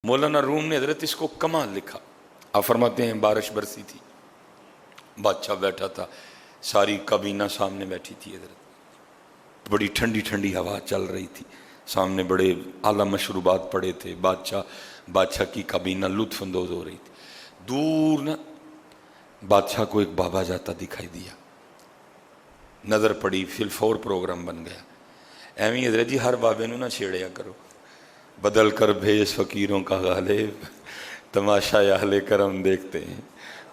मौलाना room ने हजरत इसको कमाल लिखा। आप फरमाते हैं बारिश बरसी थी, बादशाह बैठा था, सारी काबीना सामने बैठी थी, हजरत बड़ी ठंडी ठंडी हवा चल रही थी, सामने बड़े आला मशरूबात पड़े थे, बादशाह की काबीना लुत्फ अंदोज हो रही थी। दूर ना बादशाह को एक बाबा जाता दिखाई दिया, नज़र पड़ी, फिर फौर प्रोग्राम बन गया। एवं हजरत जी हर बाबे नू ना छेड़िया करो, बदल कर भेज फकीरों का गालिब, तमाशा अहले करम देखते हैं।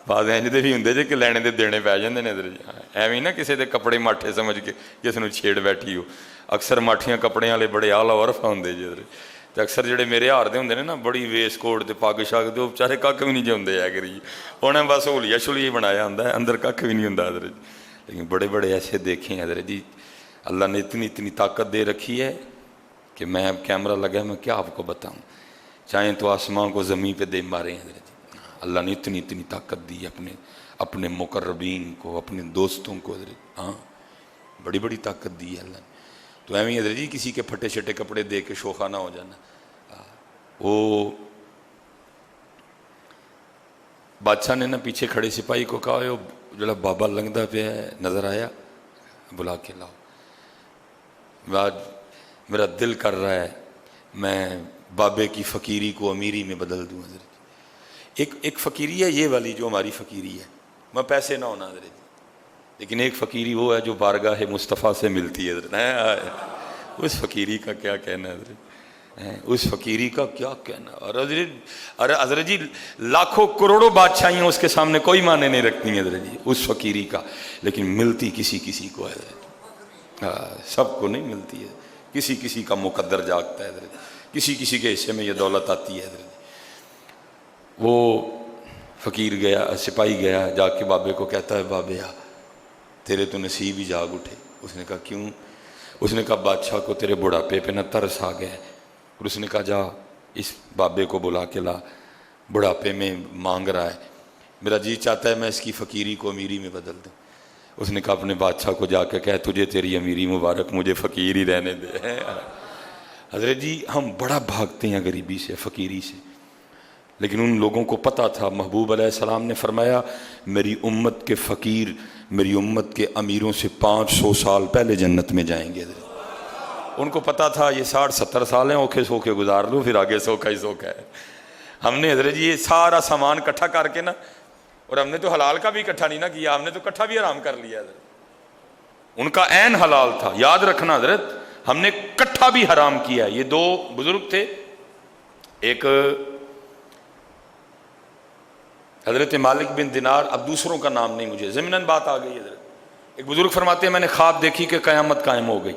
बाद इंज दे भी हुंदे जे कि लैणे दे देने पै जांदे ने हजरत जी। एवं ना किसी दे कपड़े माठे समझ के किस नू छेड़ बैठी हो। अक्सर माठियां कपड़े वाले बड़े आला उर्फ होंदे जी हजरत, ते अक्सर जेडे मेरे हार दे हुंदे ने ना बड़ी वेस कोट ते पग शग दे, बेचारे कख भी नहीं जाते है करी, उन्हें बस होलिया शुलिया बनाया होंदा है, अंदर कख भी नहीं होंदा हजरत। लेकिन बड़े बड़े ऐसे देखे हजरत जी, अल्लाह ने इतनी इतनी ताकत दे रखी है कि मैं अब कैमरा लगा मैं क्या आपको बताऊं, चाहे तो आसमां को ज़मीन पे दे मारे हजरत जी। अल्लाह ने इतनी इतनी ताकत दी अपने मुकर्रबीन को, अपने दोस्तों को हजरत। हाँ, बड़ी बड़ी ताकत दी है अल्लाह ने। तो एवं हजरत जी किसी के फटे शटे कपड़े दे के शोखा ना हो जाना। वो बादशाह ने ना पीछे खड़े सिपाही को कहा, वो जरा बाबा लंघदा पे है, नज़र आया, बुला के लाओ। आज मेरा दिल कर रहा है मैं बाबे की फ़कीरी को अमीरी में बदल दूँ हजरत। एक फ़कीरी है ये वाली जो हमारी फ़कीरी है, मैं पैसे ना होना हजरत, लेकिन एक फ़कीरी वो है जो बारगाह मुस्तफ़ा से मिलती है हजरत। उस फ़कीरी का क्या कहना है हजरत, उस फ़कीरी का क्या कहना। और अरे हजरत जी लाखों करोड़ों बादशाहियाँ उसके सामने कोई माने नहीं रखती हैं हजरत जी उस फ़कीरी का, लेकिन मिलती किसी किसी को है हजरत। सबको नहीं मिलती है, किसी किसी का मुकद्दर जागता है हजरत, किसी किसी के हिस्से में ये दौलत आती है हजरत। वो फ़कीर गया, सिपाही गया, जाके बाबे को कहता है, बाबे आ तेरे तो नसीब ही जाग उठे। उसने कहा क्यों? उसने कहा बादशाह को तेरे बुढ़ापे पे न तरस आ गया। और उसने कहा जा इस बाबे को बुला के ला, बुढ़ापे में मांग रहा है, मेरा जी चाहता है मैं इसकी फ़कीरी को अमीरी में बदल दूँ। उसने कहा अपने बादशाह को जाकर कह तुझे तेरी अमीरी मुबारक, मुझे फ़कीर ही रहने दे। हजरत जी हम बड़ा भागते हैं गरीबी से, फ़कीरी से, लेकिन उन लोगों को पता था, महबूब अलैहिस्सलाम ने फरमाया मेरी उम्मत के फ़कीर मेरी उम्मत के अमीरों से 500 साल पहले जन्नत में जाएंगे। उनको पता था ये 60-70 साल हैं, औखे सोखे गुजार लो, फिर आगे सोखा ही सोखा है। हमने हजरत जी ये सारा सामान इकट्ठा करके ना, और हमने तो हलाल का भी इकट्ठा नहीं ना किया, हमने तो इकट्ठा भी हराम कर लिया हजरत। उनका ऐन हलाल था, याद रखना हजरत, हमने इकट्ठा भी हराम किया। ये दो बुजुर्ग थे, एक हजरत मालिक बिन दिनार, अब दूसरों का नाम नहीं मुझे, ज़मीनन बात आ गई हजरत। एक बुजुर्ग फरमाते हैं मैंने ख्वाब देखी कि क़यामत कायम हो गई,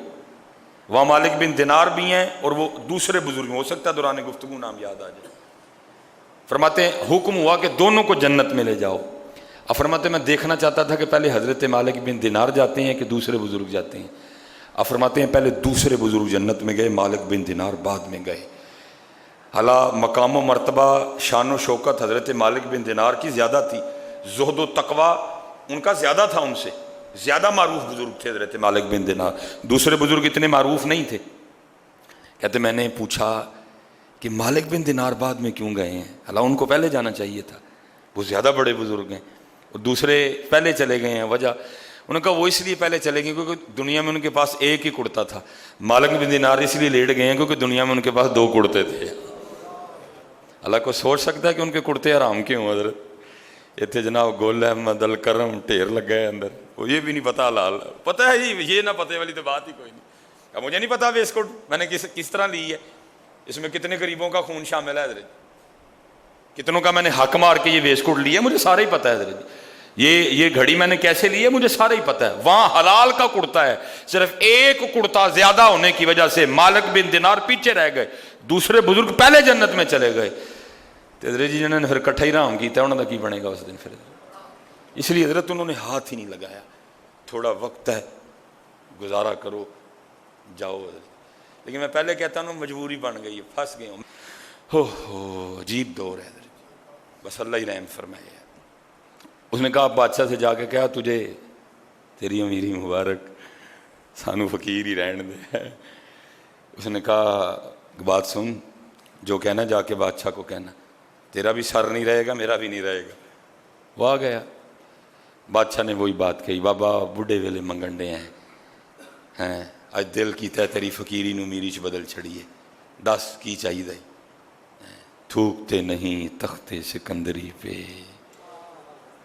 वहाँ मालिक बिन दिनार भी हैं और वो दूसरे बुजुर्ग, हो सकता है दौरान गुफ्तगू नाम याद आ जाए। फरमाते हैं हुक्म हुआ कि दोनों को जन्नत में ले जाओ। अब फरमाते मैं देखना चाहता था कि पहले हजरत मालिक बिन दिनार जाते हैं कि दूसरे बुजुर्ग जाते हैं। अब फरमाते हैं पहले दूसरे बुजुर्ग जन्नत में गए, मालिक बिन दिनार बाद में गए। हला मकाम व मरतबा शान व शौकत हजरत मालिक बिन दिनार की ज़्यादा थी, ज़ुहद व तकवा उनका ज़्यादा था, उनसे ज़्यादा मारूफ बुजुर्ग थे हजरत मालिक बिन दिनार, दूसरे बुजुर्ग इतने मारूफ नहीं थे। कहते मैंने पूछा कि मालिक बिन दिनार बाद में क्यों गए हैं, हला उनको पहले जाना चाहिए था, वो ज़्यादा बड़े बुजुर्ग हैं, और दूसरे पहले चले गए हैं। वजह उन्होंने कहा वो इसलिए पहले चले गए क्योंकि दुनिया में उनके पास एक ही कुर्ता था। मालिक बिन दिनार इसलिए लेट गए हैं क्योंकि दुनिया में उनके पास 2 कुर्ते थे। अल्लाह को सोच सकता है कि उनके कुर्ते हराम क्यों हजरत। इतने जनाब गोल अहमद अल करम ढेर लग गए अंदर, वो ये भी नहीं पता हलाल, पता है ये ना पते वाली तो बात ही कोई नहीं। अब मुझे नहीं पता वेस्ट कोट मैंने किस तरह ली है, इसमें कितने गरीबों का खून शामिल है हजरत, कितनों का मैंने हक मार के ये वेस्ट कोट लिया, मुझे सारा ही पता है हजरत। ये घड़ी मैंने कैसे ली है मुझे सारा ही पता है। वहां हलाल का कुर्ता है, सिर्फ एक कुर्ता ज्यादा होने की वजह से मालिक बिन दिनार पीछे रह गए, दूसरे बुजुर्ग पहले जन्नत में चले गए। तो हजरत जी जिन्होंने फिर इकट्ठा ही राम किया उन्होंने की बनेगा उस दिन, फिर इसलिए हजरत उन्होंने हाथ ही नहीं लगाया, थोड़ा वक्त है गुजारा करो जाओ। लेकिन मैं पहले कहता हूँ मजबूरी बन गई है, फंस गए हो अजीब दौर है, बस अल्लाह ही रहम फरमाए। उसने कहा बादशाह से जाके कहा तुझे तेरी अमीरी मुबारक, सानू फ़कीर ही रहने दे। उसने कहा बात सुन, جو کہنا جا کے بادشاہ کو کہنا، تیرا بھی سر نہیں رہے گا میرا بھی نہیں رہے گا۔ وہ آ گیا، بادشاہ نے وہی بات کہی، بابا بڈھے ویلے منگنڈے ہیں اج دل کیتا ہے تیری فقیری نو میری چ بدل چھڑیے، دس کی چاہیے؟ تھوکتے نہیں تخت سکندری پہ،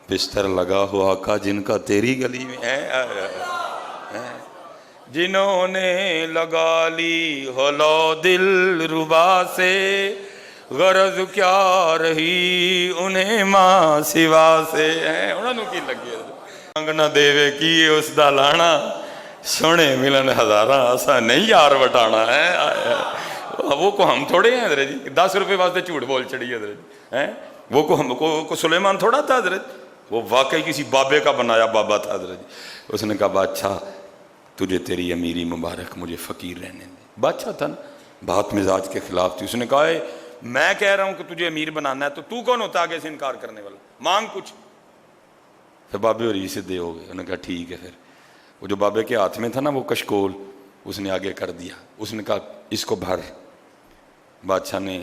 بستر لگا ہوا آقا جن کا تیری گلی میں ہے، جنہوں نے لگا لی ہولو دل ربا سے، غرض کیا رہی انہیں ماں سوا سے، انہوں نے کی لگی منگنا دیوے کی اس دا لانا، سونے ملن ہزاراں اسا نہیں یار وٹانا ہے۔ وہ کو ہم تھوڑے ہیں حضرت جی، 10 روپے واسطے جھوٹ بول چڑی حضرت جی، وہ کو ہم کو سلیمان تھوڑا تھا حضرت، وہ واقعی کسی بابے کا بنایا بابا تھا حضرت جی۔ اس نے کہا بادشاہ تجھے تیری امیری مبارک، مجھے فقیر رہنے دے۔ بادشاہ تھا نا، بات مزاج کے خلاف تھی۔ اس نے کہا میں کہہ رہا ہوں کہ تجھے امیر بنانا ہے تو کون ہوتا آگے سے انکار کرنے والا، مانگ کچھ۔ پھر بابے اور سدھے ہو گئے، انہوں نے کہا ٹھیک ہے۔ پھر وہ جو بابے کے ہاتھ میں تھا نا وہ کشکول، اس نے آگے کر دیا، اس نے کہا اس کو بھر۔ بادشاہ نے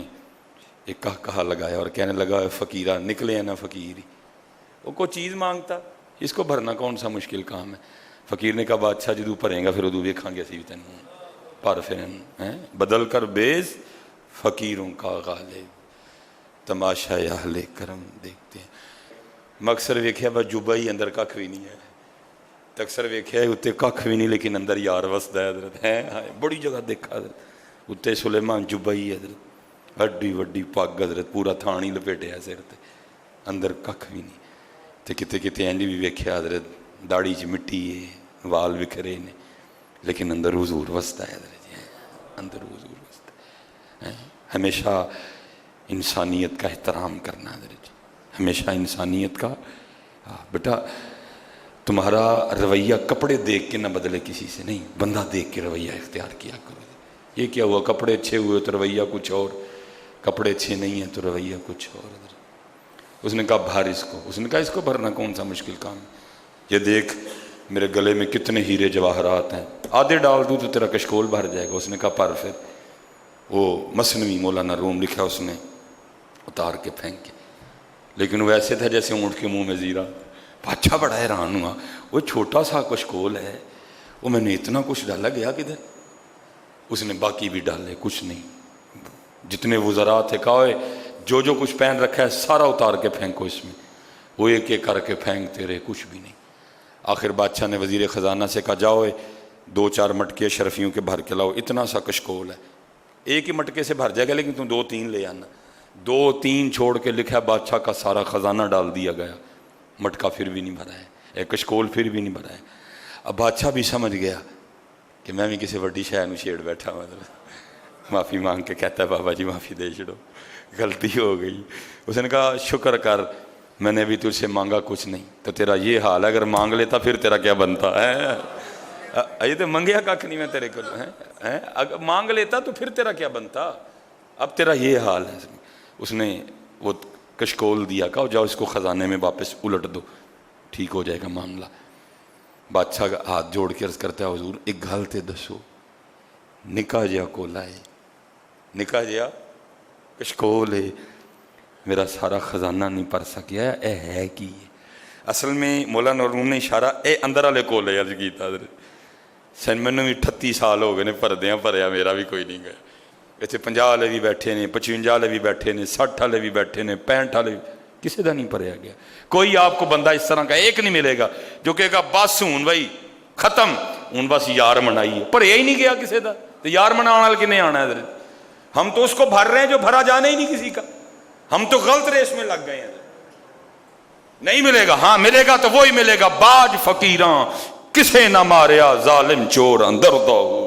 ایک کہا لگایا اور کہنے لگا فقیرہ نکلے ہیں نا فقیر، وہ کوئی چیز مانگتا، اس کو بھرنا کون سا مشکل کام ہے۔ فقیر نے کہا بادشاہ جدو بھریں گا پھر ادو ویکھاں گے اسی تینوں، پر پھر بدل کر بیز فقیروں کا غالب، تماشا اہل کرم دیکھتے ہیں۔ مکسر ویکھیا بس جبا ہی اندر ککھ بھی نہیں ہے، تکسر ویکھیا اتنے ککھ بھی نہیں لیکن اندر یار وسدا ہے حضرت، بڑی جگہ دیکھا حضرت، اتنے سلیمان جبا ہی حضرت، ہڈی وڈی پگ حضرت، پورا تھان ہی لپیٹیا سر تے، اندر ککھ بھی نہیں۔ تے کتے کتے انج بھی ویکھیا حضرت، داڑھی چ مٹی ہے، وال وکھرے نے، لیکن اندر حضور وسدا ہے حضرت جی، اندر حضور وسدا ہے۔ ہمیشہ انسانیت کا احترام کرنا حضرت جی، ہمیشہ انسانیت کا۔ بیٹا تمہارا رویہ کپڑے دیکھ کے نہ بدلے کسی سے، نہیں، بندہ دیکھ کے رویہ اختیار کیا کرو۔ یہ کیا ہوا، کپڑے اچھے ہوئے تو رویہ کچھ اور، کپڑے اچھے نہیں ہیں تو رویہ کچھ اور۔ اس نے کہا بھر اس کو، اس نے کہا اس کو بھرنا کون سا مشکل کام ہے، یہ دیکھ میرے گلے میں کتنے ہیرے جواہرات ہیں، آدھے ڈال دوں تو تیرا کشکول بھر جائے گا۔ اس نے کہا پر پھر وہ مثنوی مولانا روم لکھا اس نے اتار کے پھینک کے، لیکن وہ ایسے تھا جیسے اونٹ کے منہ میں زیرہ۔ بادشاہ بڑا حیران ہوا، وہ چھوٹا سا کشکول ہے، وہ میں نے اتنا کچھ ڈالا گیا کدھر؟ اس نے باقی بھی ڈالے، کچھ نہیں۔ جتنے وزراء تھے کہا جو کچھ پہن رکھا ہے سارا اتار کے پھینکو اس میں، وہ ایک ایک کر کے پھینکتے رہے، کچھ بھی نہیں۔ آخر بادشاہ نے وزیر خزانہ سے کہا جاؤ 2-4 مٹکے اشرفیوں کے بھر کے لاؤ، اتنا سا کشکول ہے، ایک ہی مٹکے سے بھر جائے گا لیکن تم 2-3 لے آنا۔ 2-3 چھوڑ کے لکھا بادشاہ کا سارا خزانہ ڈال دیا گیا، مٹکا پھر بھی نہیں بھرا ہے، ایک کشکول پھر بھی نہیں بھرا ہے۔ اب بادشاہ بھی سمجھ گیا کہ میں بھی کسی وڈی شے نو چھیڑ بیٹھا ہوں، معافی مانگ کے کہتا ہے بابا جی معافی دے چھڑو، غلطی ہو گئی۔ اس نے کہا شکر کر، میں نے ابھی تجھ سے مانگا کچھ نہیں، تو تیرا یہ حال ہے، اگر مانگ لیتا پھر تیرا کیا بنتا ہے؟ یہ تو منگیا کھ نہیں میں تیرے کو، اگر مانگ لیتا تو پھر تیرا کیا بنتا، اب تیرا یہ حال ہے۔ اس نے وہ کشکول دیا، کہا جاؤ اس کو خزانے میں واپس الٹ دو، ٹھیک ہو جائے گا معاملہ۔ بادشاہ کا ہاتھ جوڑ کے عرض کرتا ہے حضور ایک گل تے دسو، نکا جیا کولا ہے، نکا جیا کشکول ہے، میرا سارا خزانہ نہیں پڑھ سکیا، اے ہے کی؟ اصل میں مولانا روم نے اشارہ اے اندر والے کولے عرض کیتا حضرت، سن میں بھی 38 سال ہو گئے نے پردیاں پریا، میرا بھی کوئی نہیں گیا۔ اتنے 50 والے بھی بیٹھے نے، 55 والے بھی بیٹھے نے، 60 والے بھی بیٹھے نے، 65 والے بھی، کسی کا نہیں پڑھیا گیا۔ کوئی آپ کو بندہ اس طرح کا ایک نہیں ملے گا جو کہے گا بس ہوں بھائی ختم، ہوں بس یار منائی ہے، پڑھیا ہی نہیں گیا کسی کا، تو یار منانے والے کنے آنا ہے؟ ہم تو اس کو بھر رہے ہیں جو بھرا جانا ہی نہیں کسی کا، ہم تو غلط ریس میں لگ گئے ہیں۔ نہیں ملے گا، ہاں ملے گا تو وہی ملے گا، باج فقیراں کسے نہ ماریا ظالم چور اندر دو